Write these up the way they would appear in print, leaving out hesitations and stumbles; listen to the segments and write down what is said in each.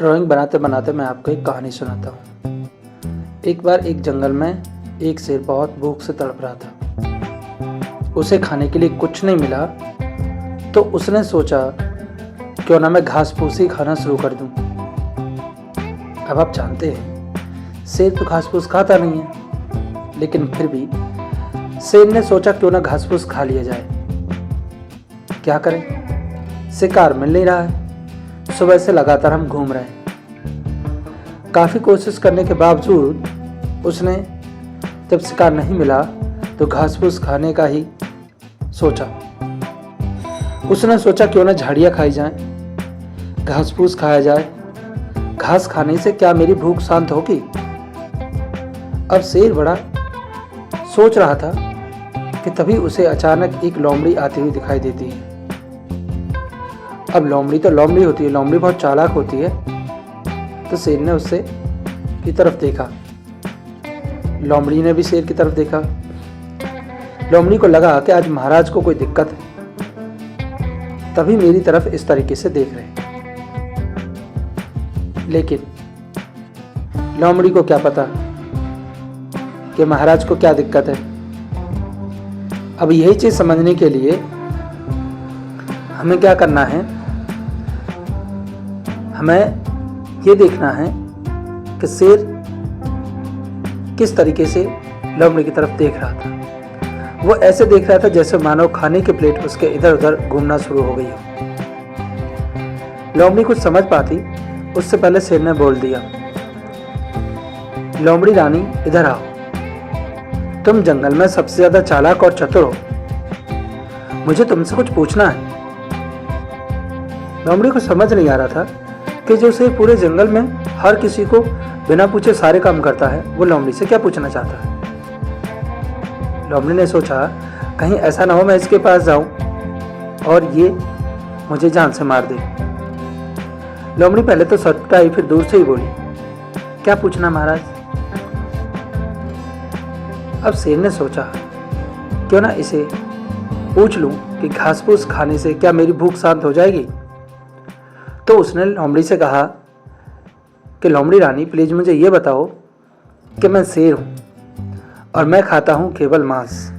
Drawing बनाते बनाते मैं आपको एक कहानी सुनाता हूँ। एक बार एक जंगल में एक शेर बहुत भूख से तड़प रहा था। उसे खाने के लिए कुछ नहीं मिला तो उसने सोचा क्यों ना मैं घास फूस ही खाना शुरू कर दूँ। अब आप जानते हैं शेर तो घास फूस खाता नहीं है, लेकिन फिर भी शेर ने सोचा क्यों ना घास फूस खा लिया जाए। क्या करें, शिकार मिल नहीं रहा है। सुबह से लगातार हम घूम रहे हैं। काफ़ी कोशिश करने के बावजूद उसने जब शिकार नहीं मिला तो घास फूस खाने का ही सोचा। उसने सोचा क्यों ना झाड़ियाँ खाई जाएं, घास फूस खाया जाए। घास खाने से क्या मेरी भूख शांत होगी। अब शेर बड़ा सोच रहा था कि तभी उसे अचानक एक लोमड़ी आती हुई दिखाई देती है। अब लोमड़ी तो लोमड़ी होती है, लोमड़ी बहुत चालाक होती है। तो शेर ने उससे की तरफ देखा, लोमड़ी ने भी शेर की तरफ देखा। लोमड़ी को लगा कि आज महाराज को कोई दिक्कत है, तभी मेरी तरफ इस तरीके से देख रहे हैं। लेकिन लोमड़ी को क्या पता कि महाराज को क्या दिक्कत है। अब यही चीज समझने के लिए हमें क्या करना है, हमें ये देखना है कि शेर किस तरीके से लोमड़ी की तरफ देख रहा था। वो ऐसे देख रहा था जैसे मानो खाने की प्लेट उसके इधर उधर घूमना शुरू हो गई हो। लोमड़ी कुछ समझ पाती उससे पहले शेर ने बोल दिया, लोमड़ी रानी इधर आओ, तुम जंगल में सबसे ज्यादा चालाक और चतुर हो, मुझे तुमसे कुछ पूछना है। लोमड़ी को समझ नहीं आ रहा था कि जो शेर पूरे जंगल में हर किसी को बिना पूछे सारे काम करता है, वो लोमड़ी से क्या पूछना चाहता है। लोमड़ी ने सोचा कहीं ऐसा ना हो मैं इसके पास जाऊं और ये मुझे जान से मार दे। लोमड़ी पहले तो सटकाई, फिर दूर से ही बोली, क्या पूछना महाराज। अब शेर ने सोचा क्यों ना इसे पूछ लूं कि घास फूस खाने से क्या मेरी भूख शांत हो जाएगी। तो उसने लोमड़ी से कहा कि लोमड़ी रानी प्लीज मुझे ये बताओ कि मैं शेर हूं और मैं खाता हूं केवल मांस,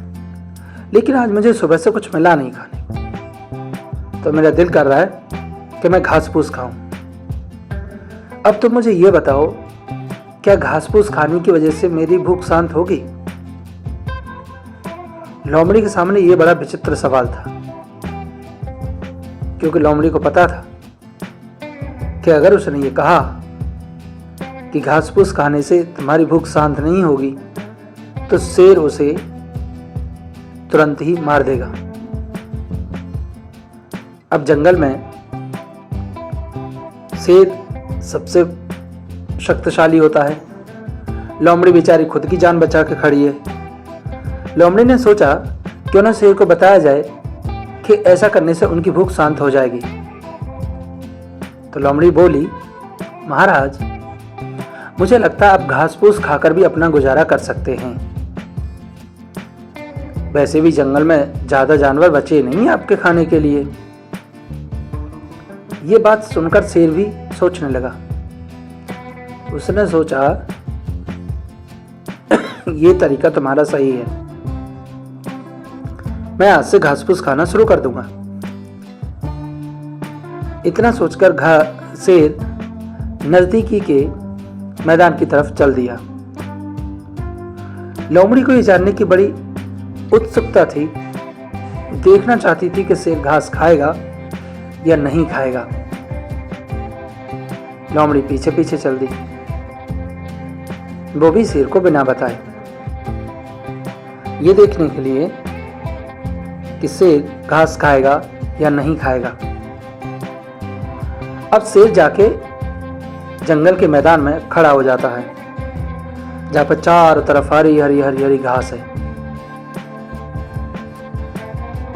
लेकिन आज मुझे सुबह से कुछ मिला नहीं खाने, तो मेरा दिल कर रहा है कि मैं घास फूस खाऊं। अब तुम मुझे ये बताओ क्या घास फूस खाने की वजह से मेरी भूख शांत होगी। लोमड़ी के सामने ये बड़ा विचित्र सवाल था, क्योंकि लोमड़ी को पता था कि अगर उसने ये कहा कि घास फूस खाने से तुम्हारी भूख शांत नहीं होगी तो शेर उसे तुरंत ही मार देगा। अब जंगल में शेर सबसे शक्तिशाली होता है, लोमड़ी बेचारी खुद की जान बचा के खड़ी है। लोमड़ी ने सोचा क्यों ना शेर को बताया जाए कि ऐसा करने से उनकी भूख शांत हो जाएगी। तो लोमड़ी बोली, महाराज मुझे लगता है आप घास फूस खाकर भी अपना गुजारा कर सकते हैं। वैसे भी जंगल में ज्यादा जानवर बचे नहीं आपके खाने के लिए। ये बात सुनकर शेर भी सोचने लगा। उसने सोचा ये तरीका तुम्हारा सही है, मैं आज से घास फूस खाना शुरू कर दूंगा। इतना सोचकर शेर नजदीकी के मैदान की तरफ चल दिया। लोमड़ी को यह जानने की बड़ी उत्सुकता थी, देखना चाहती थी कि शेर घास खाएगा या नहीं खाएगा। लोमड़ी पीछे पीछे चल दी, वो भी शेर को बिना बताए, ये देखने के लिए कि शेर घास खाएगा या नहीं खाएगा। अब शेर जाके जंगल के मैदान में खड़ा हो जाता है, जहां पर चारों तरफ हरी हरी हरी हरी घास है।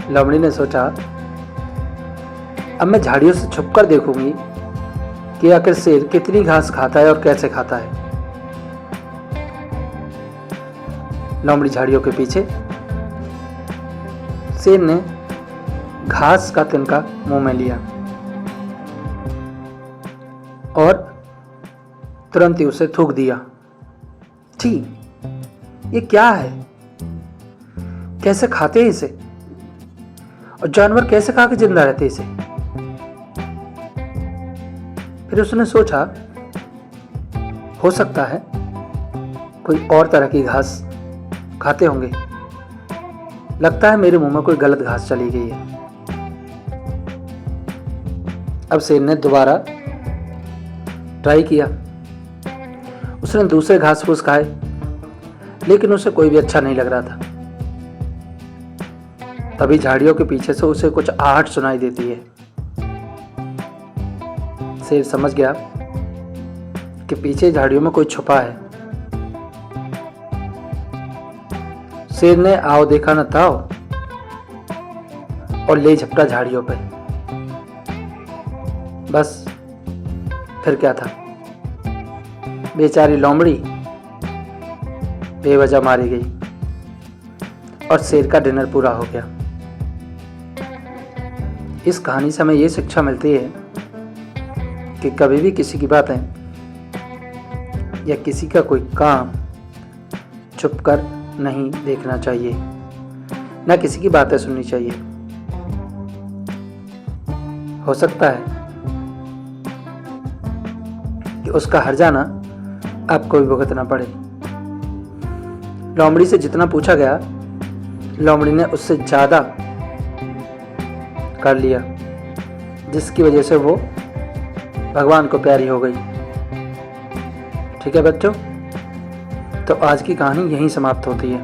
लोमड़ी ने सोचा अब मैं झाड़ियों से छुपकर देखूंगी कि आखिर शेर कितनी घास खाता है और कैसे खाता है। लोमड़ी झाड़ियों के पीछे, शेर ने घास का तिनका मुंह में लिया और तुरंत ही उसे थूक दिया। छी, ये क्या है? कैसे खाते हैं इसे? और जानवर कैसे खा के जिंदा रहते इसे? फिर उसने सोचा, हो सकता है कोई और तरह की घास खाते होंगे। लगता है मेरे मुंह में कोई गलत घास चली गई है। अब शेर ने दोबारा ट्राई किया। उसने दूसरे घास फूस खाए, लेकिन उसे कोई भी अच्छा नहीं लग रहा था। तभी झाड़ियों के पीछे से उसे कुछ आहट सुनाई देती है। शेर समझ गया कि पीछे झाड़ियों में कोई छुपा है। शेर ने आओ देखा न ताओ और ले झपटा झाड़ियों पे। बस फिर क्या था, बेचारी लोमड़ी बेवजह मारी गई और शेर का डिनर पूरा हो गया। इस कहानी से हमें ये शिक्षा मिलती है कि कभी भी किसी की बातें या किसी का कोई काम छुप कर नहीं देखना चाहिए, ना किसी की बातें सुननी चाहिए। हो सकता है कि उसका हर्जाना आपको भी भुगतना पड़े। लोमड़ी से जितना पूछा गया, लोमड़ी ने उससे ज्यादा कर लिया, जिसकी वजह से वो भगवान को प्यारी हो गई। ठीक है बच्चों, तो आज की कहानी यहीं समाप्त होती है।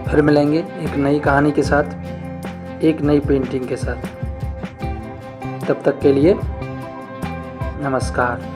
फिर मिलेंगे एक नई कहानी के साथ, एक नई पेंटिंग के साथ। तब तक के लिए नमस्कार।